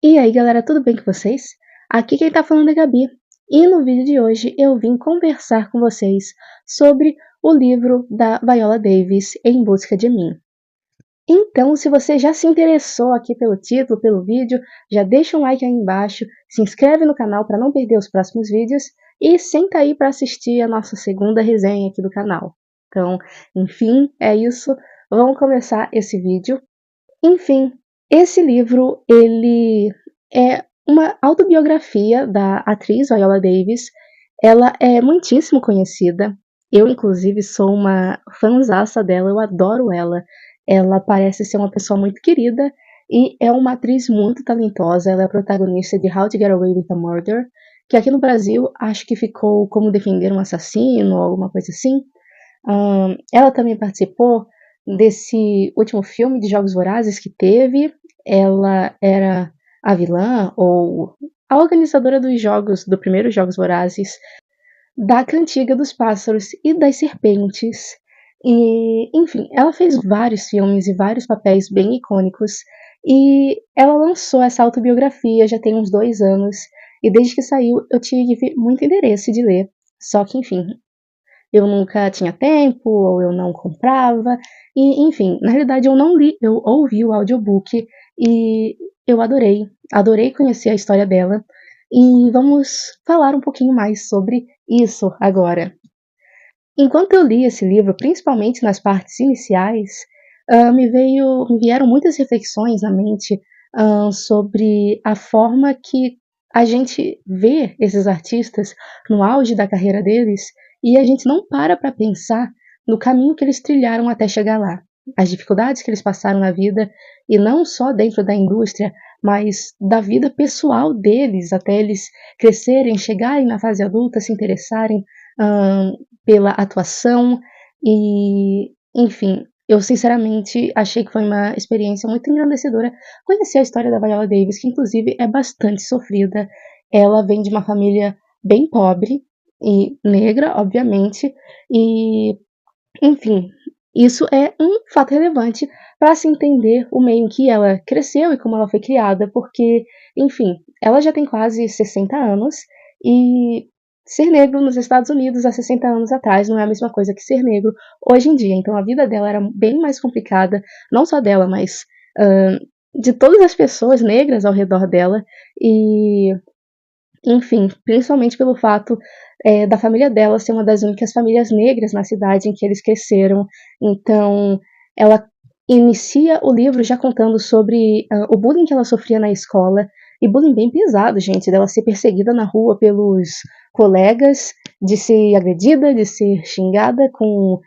E aí galera, tudo bem com vocês? Aqui quem tá falando é Gabi, e no vídeo de hoje eu vim conversar com vocês sobre o livro da Viola Davis, Em Busca de Mim. Então, se você já se interessou aqui pelo título, pelo vídeo, já deixa um like aí embaixo, se inscreve no canal para não perder os próximos vídeos e senta aí para assistir a nossa segunda resenha aqui do canal. Então, enfim, é isso, vamos começar esse vídeo. Enfim, esse livro, ele é uma autobiografia da atriz Viola Davis. Ela é muitíssimo conhecida. Eu, inclusive, sou uma fãzaça dela, eu adoro ela. Ela parece ser uma pessoa muito querida e é uma atriz muito talentosa. Ela é a protagonista de How to Get Away with a Murder, que aqui no Brasil acho que ficou Como Defender um Assassino ou alguma coisa assim. Ela também participou desse último filme de Jogos Vorazes que teve. Ela era a vilã ou a organizadora dos jogos, do primeiro Jogos Vorazes, da Cantiga dos Pássaros e das Serpentes. E, enfim, ela fez vários filmes e vários papéis bem icônicos. E ela lançou essa autobiografia já tem uns 2 anos. E desde que saiu eu tive muito interesse de ler. Só que, enfim, eu nunca tinha tempo, ou eu não comprava, e enfim, na realidade eu não li, eu ouvi o audiobook e eu adorei conhecer a história dela, e vamos falar um pouquinho mais sobre isso agora. Enquanto eu li esse livro, principalmente nas partes iniciais, me vieram muitas reflexões à mente sobre a forma que a gente vê esses artistas no auge da carreira deles e a gente não para pensar no caminho que eles trilharam até chegar lá. As dificuldades que eles passaram na vida, e não só dentro da indústria, mas da vida pessoal deles, até eles crescerem, chegarem na fase adulta, se interessarem pela atuação e, enfim, eu sinceramente achei que foi uma experiência muito engrandecedora conhecer a história da Viola Davis, que inclusive é bastante sofrida. Ela vem de uma família bem pobre e negra, obviamente, e, enfim, isso é um fato relevante para se entender o meio em que ela cresceu e como ela foi criada, porque, enfim, ela já tem quase 60 anos e ser negro nos Estados Unidos há 60 anos atrás não é a mesma coisa que ser negro hoje em dia. Então a vida dela era bem mais complicada, não só dela, mas de todas as pessoas negras ao redor dela. E, enfim, principalmente pelo fato da família dela ser uma das únicas famílias negras na cidade em que eles cresceram. Então, ela inicia o livro já contando sobre o bullying que ela sofria na escola, e bullying bem pesado, gente, dela ser perseguida na rua pelos colegas, de ser agredida, de ser xingada com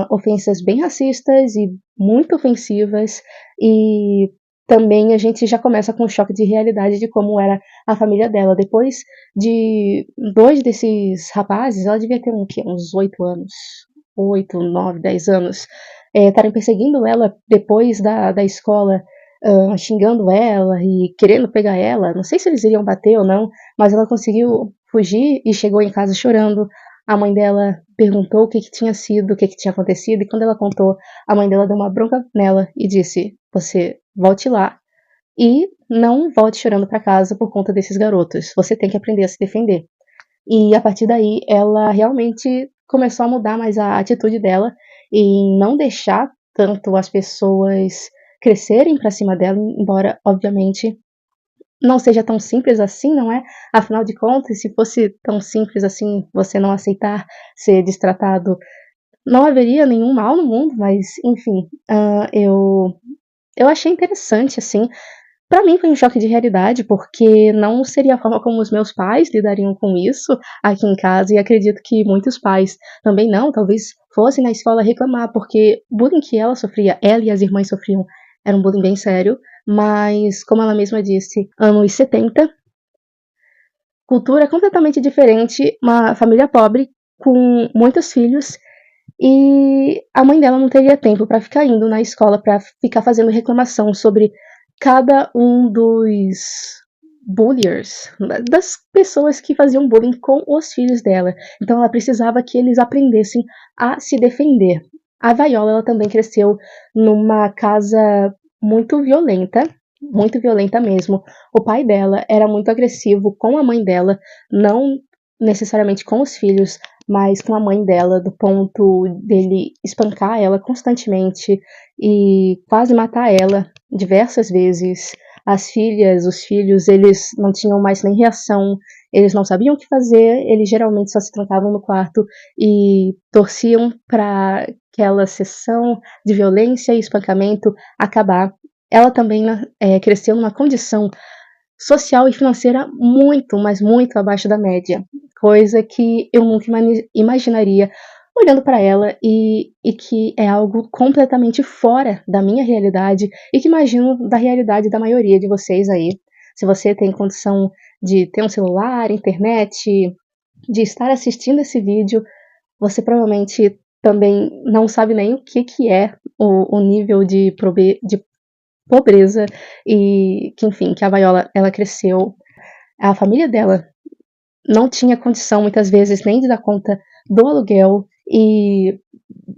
ofensas bem racistas e muito ofensivas, e também a gente já começa com um choque de realidade de como era a família dela. Depois de 2 desses rapazes, ela devia ter uns 8 anos, 8, 9, 10 anos, estarem perseguindo ela depois da escola, xingando ela e querendo pegar ela. Não sei se eles iriam bater ou não, mas ela conseguiu fugir e chegou em casa chorando. A mãe dela perguntou o que tinha sido, o que tinha acontecido, e quando ela contou, a mãe dela deu uma bronca nela e disse: "Você volte lá e não volte chorando para casa por conta desses garotos. Você tem que aprender a se defender." E a partir daí, ela realmente começou a mudar mais a atitude dela em não deixar tanto as pessoas crescerem para cima dela, embora, obviamente, não seja tão simples assim, não é? Afinal de contas, se fosse tão simples assim, você não aceitar ser destratado, não haveria nenhum mal no mundo, mas, enfim, eu achei interessante, assim. Pra mim foi um choque de realidade, porque não seria a forma como os meus pais lidariam com isso aqui em casa, e acredito que muitos pais também não, talvez fossem na escola reclamar, porque o bullying que ela sofria, ela e as irmãs sofriam, era um bullying bem sério, mas, como ela mesma disse, anos 70, cultura completamente diferente, uma família pobre, com muitos filhos, e a mãe dela não teria tempo para ficar indo na escola para ficar fazendo reclamação sobre cada um dos bulliers, das pessoas que faziam bullying com os filhos dela. Então ela precisava que eles aprendessem a se defender. A Viola ela também cresceu numa casa muito violenta. muito violenta mesmo. O pai dela era muito agressivo com a mãe dela, não necessariamente com os filhos, mas com a mãe dela, do ponto dele espancar ela constantemente e quase matar ela diversas vezes. As filhas, os filhos, eles não tinham mais nem reação, eles não sabiam o que fazer, eles geralmente só se trancavam no quarto e torciam para aquela sessão de violência e espancamento acabar. Ela também cresceu numa condição social e financeira muito, mas muito abaixo da média, coisa que eu nunca imaginaria olhando para ela e que é algo completamente fora da minha realidade e que imagino da realidade da maioria de vocês aí. Se você tem condição de ter um celular, internet, de estar assistindo esse vídeo, você provavelmente também não sabe nem o que é o nível de pobreza e que, enfim, que a Viola ela cresceu. A família dela não tinha condição, muitas vezes, nem de dar conta do aluguel e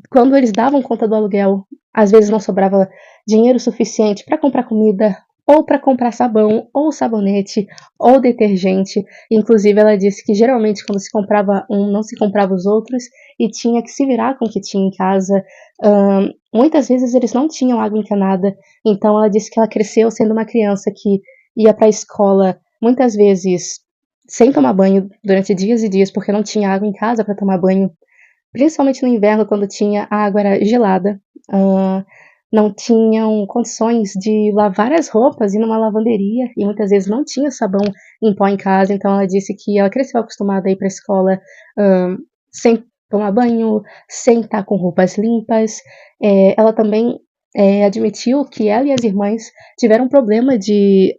quando eles davam conta do aluguel, às vezes não sobrava dinheiro suficiente para comprar comida, ou para comprar sabão, ou sabonete, ou detergente. Inclusive, ela disse que geralmente quando se comprava um, não se comprava os outros, e tinha que se virar com o que tinha em casa. Muitas vezes eles não tinham água encanada, então ela disse que ela cresceu sendo uma criança que ia para a escola muitas vezes sem tomar banho durante dias e dias, porque não tinha água em casa para tomar banho, principalmente no inverno, quando tinha a água era gelada, não tinham condições de lavar as roupas, ir numa lavanderia, e muitas vezes não tinha sabão em pó em casa, então ela disse que ela cresceu acostumada a ir para a escola sem tomar banho, sem estar com roupas limpas. Ela também admitiu que ela e as irmãs tiveram problema de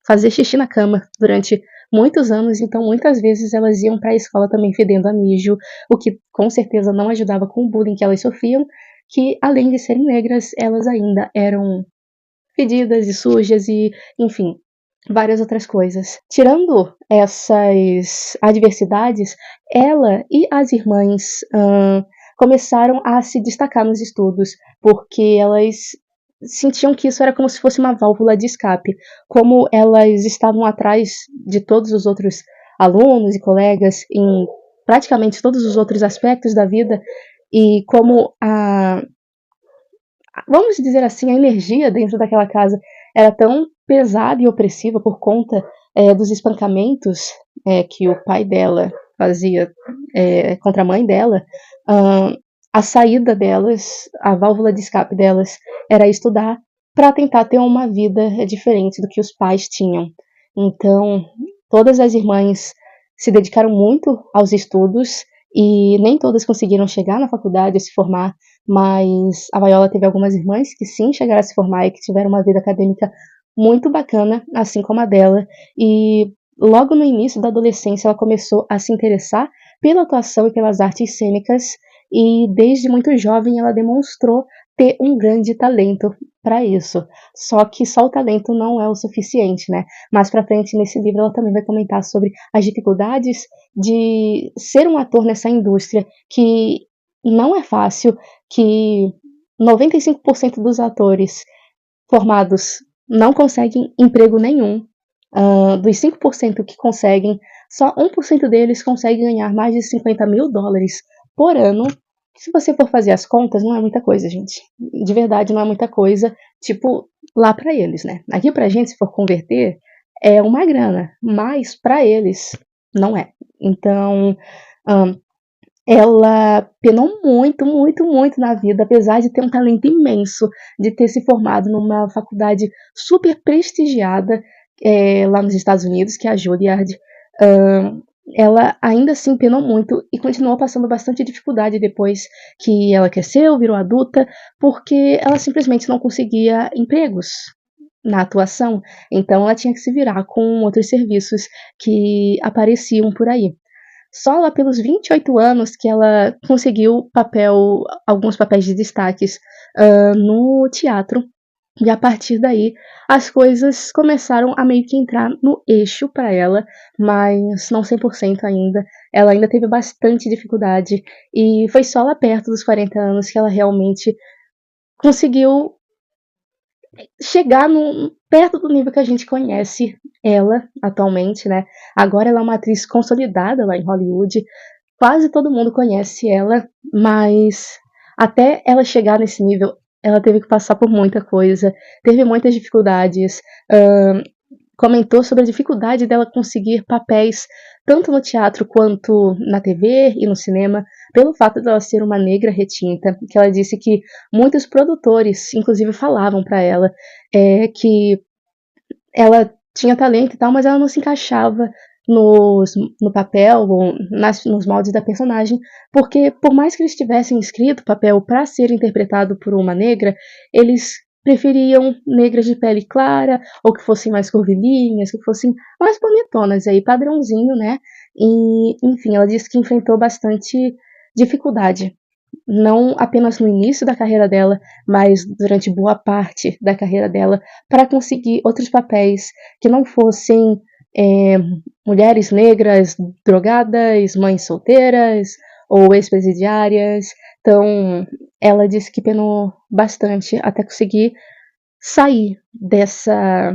fazer xixi na cama durante muitos anos, então muitas vezes elas iam para a escola também fedendo a mijo, o que com certeza não ajudava com o bullying que elas sofriam, que além de serem negras, elas ainda eram fedidas e sujas e, enfim, várias outras coisas. Tirando essas adversidades, ela e as irmãs começaram a se destacar nos estudos, porque elas sentiam que isso era como se fosse uma válvula de escape. Como elas estavam atrás de todos os outros alunos e colegas em praticamente todos os outros aspectos da vida, e como vamos dizer assim, a energia dentro daquela casa era tão pesada e opressiva por conta dos espancamentos que o pai dela fazia contra a mãe dela, a saída delas, a válvula de escape delas era estudar para tentar ter uma vida diferente do que os pais tinham. Então, todas as irmãs se dedicaram muito aos estudos e nem todas conseguiram chegar na faculdade e se formar, mas a Viola teve algumas irmãs que sim chegaram a se formar e que tiveram uma vida acadêmica muito bacana, assim como a dela, e logo no início da adolescência ela começou a se interessar pela atuação e pelas artes cênicas, e desde muito jovem ela demonstrou ter um grande talento para isso. Só que só o talento não é o suficiente, né? Mais para frente nesse livro ela também vai comentar sobre as dificuldades de ser um ator nessa indústria, que não é fácil, que 95% dos atores formados não conseguem emprego nenhum. Dos 5% que conseguem, só 1% deles conseguem ganhar mais de US$ 50.000 por ano. Se você for fazer as contas, não é muita coisa, gente. De verdade, não é muita coisa. Tipo, lá pra eles, né? Aqui pra gente, se for converter, é uma grana. Mas pra eles, não é. Então, ela penou muito, muito, muito na vida, apesar de ter um talento imenso, de ter se formado numa faculdade super prestigiada lá nos Estados Unidos, que é a Juilliard. Ela ainda assim penou muito e continuou passando bastante dificuldade depois que ela cresceu, virou adulta, porque ela simplesmente não conseguia empregos na atuação, então ela tinha que se virar com outros serviços que apareciam por aí. Só lá pelos 28 anos que ela conseguiu alguns papéis de destaques no teatro. E a partir daí, as coisas começaram a meio que entrar no eixo para ela, mas não 100% ainda. Ela ainda teve bastante dificuldade e foi só lá perto dos 40 anos que ela realmente conseguiu chegar perto do nível que a gente conhece ela atualmente, né? Agora ela é uma atriz consolidada lá em Hollywood, quase todo mundo conhece ela, mas até ela chegar nesse nível, ela teve que passar por muita coisa, teve muitas dificuldades, comentou sobre a dificuldade dela conseguir papéis tanto no teatro quanto na TV e no cinema, pelo fato dela ser uma negra retinta, que ela disse que muitos produtores, inclusive, falavam para ela que ela tinha talento e tal, mas ela não se encaixava no papel ou nos moldes da personagem, porque por mais que eles tivessem escrito o papel para ser interpretado por uma negra, eles preferiam negras de pele clara, ou que fossem mais curvilíneas, que fossem mais bonitonas aí, padrãozinho, né? E, enfim, ela disse que enfrentou bastante dificuldade, não apenas no início da carreira dela, mas durante boa parte da carreira dela, para conseguir outros papéis que não fossem é, mulheres negras drogadas, mães solteiras ou ex-presidiárias. Então, ela disse que penou bastante até conseguir sair dessa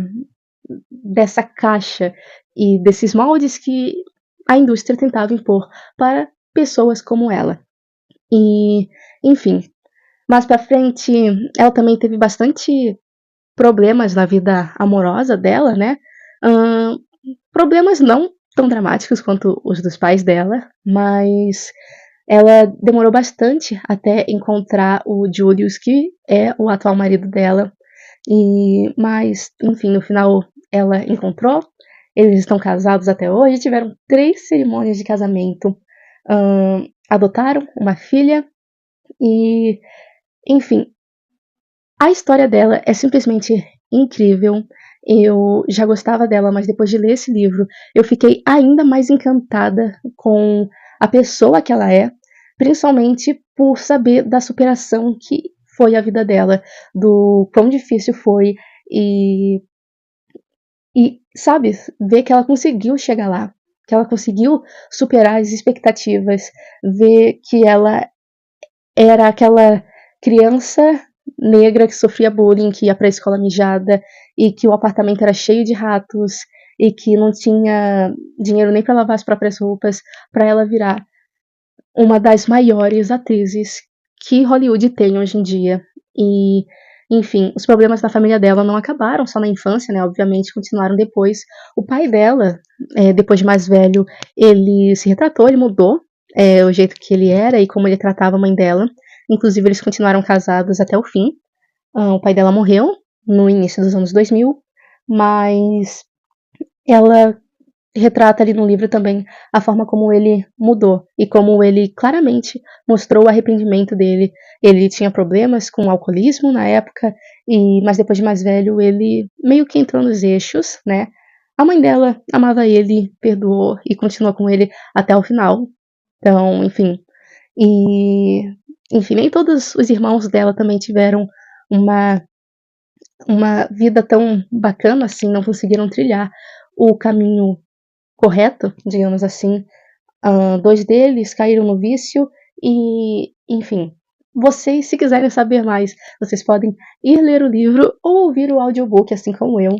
caixa e desses moldes que a indústria tentava impor para pessoas como ela. E, enfim, mais pra frente, ela também teve bastante problemas na vida amorosa dela, né? Ahn, Problemas não tão dramáticos quanto os dos pais dela, mas ela demorou bastante até encontrar o Julius, que é o atual marido dela. Mas, enfim, no final ela encontrou. Eles estão casados até hoje, tiveram 3 cerimônias de casamento, adotaram uma filha e, enfim, a história dela é simplesmente incrível. Eu já gostava dela, mas depois de ler esse livro, eu fiquei ainda mais encantada com a pessoa que ela é, principalmente por saber da superação que foi a vida dela, do quão difícil foi e, sabe, ver que ela conseguiu chegar lá, que ela conseguiu superar as expectativas, ver que ela era aquela criança negra que sofria bullying, que ia pra escola mijada e que o apartamento era cheio de ratos e que não tinha dinheiro nem para lavar as próprias roupas, para ela virar uma das maiores atrizes que Hollywood tem hoje em dia. E, enfim, os problemas da família dela não acabaram só na infância, né? Obviamente continuaram depois. O pai dela, depois de mais velho, ele se retratou, ele mudou o jeito que ele era e como ele tratava a mãe dela. Inclusive, eles continuaram casados até o fim. O pai dela morreu no início dos anos 2000, mas ela retrata ali no livro também a forma como ele mudou e como ele claramente mostrou o arrependimento dele. Ele tinha problemas com o alcoolismo na época, mas depois de mais velho ele meio que entrou nos eixos, né? A mãe dela amava ele, perdoou e continuou com ele até o final. Então, enfim. E, enfim, nem todos os irmãos dela também tiveram uma vida tão bacana assim, não conseguiram trilhar o caminho correto, digamos assim. 2 deles caíram no vício e, enfim. Vocês, se quiserem saber mais, vocês podem ir ler o livro ou ouvir o audiobook, assim como eu.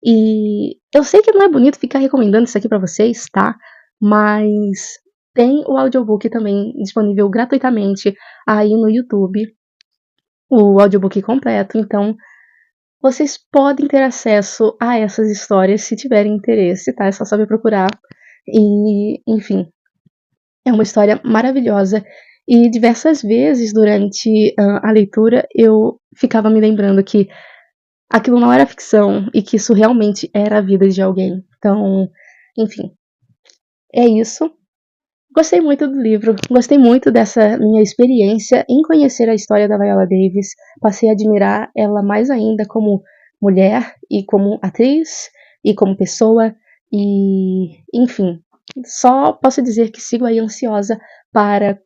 E eu sei que não é bonito ficar recomendando isso aqui pra vocês, tá? Mas tem o audiobook também disponível gratuitamente aí no YouTube, o audiobook completo, então vocês podem ter acesso a essas histórias se tiverem interesse, tá? É só saber procurar. E, enfim, é uma história maravilhosa. E diversas vezes durante a leitura eu ficava me lembrando que aquilo não era ficção e que isso realmente era a vida de alguém. Então, enfim, é isso. Gostei muito do livro, gostei muito dessa minha experiência em conhecer a história da Viola Davis. Passei a admirar ela mais ainda como mulher e como atriz e como pessoa e, enfim, só posso dizer que sigo aí ansiosa para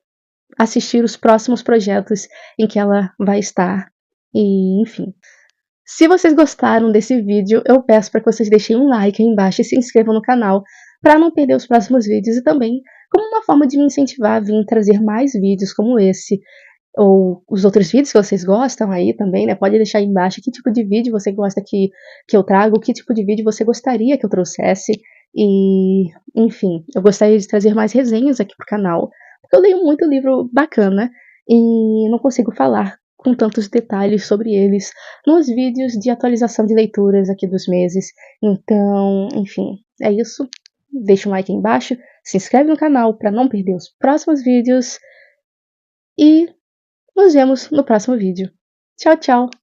assistir os próximos projetos em que ela vai estar. E, enfim. Se vocês gostaram desse vídeo, eu peço para que vocês deixem um like aí embaixo e se inscrevam no canal para não perder os próximos vídeos e também como uma forma de me incentivar a vir trazer mais vídeos como esse. ou os outros vídeos que vocês gostam aí também, né, pode deixar aí embaixo que tipo de vídeo você gosta que eu trago, que tipo de vídeo você gostaria que eu trouxesse. E, enfim, eu gostaria de trazer mais resenhas aqui pro canal, porque eu leio muito livro bacana e não consigo falar com tantos detalhes sobre eles nos vídeos de atualização de leituras aqui dos meses. Então, enfim, é isso. Deixa um like aí embaixo, se inscreve no canal para não perder os próximos vídeos e nos vemos no próximo vídeo. Tchau, tchau!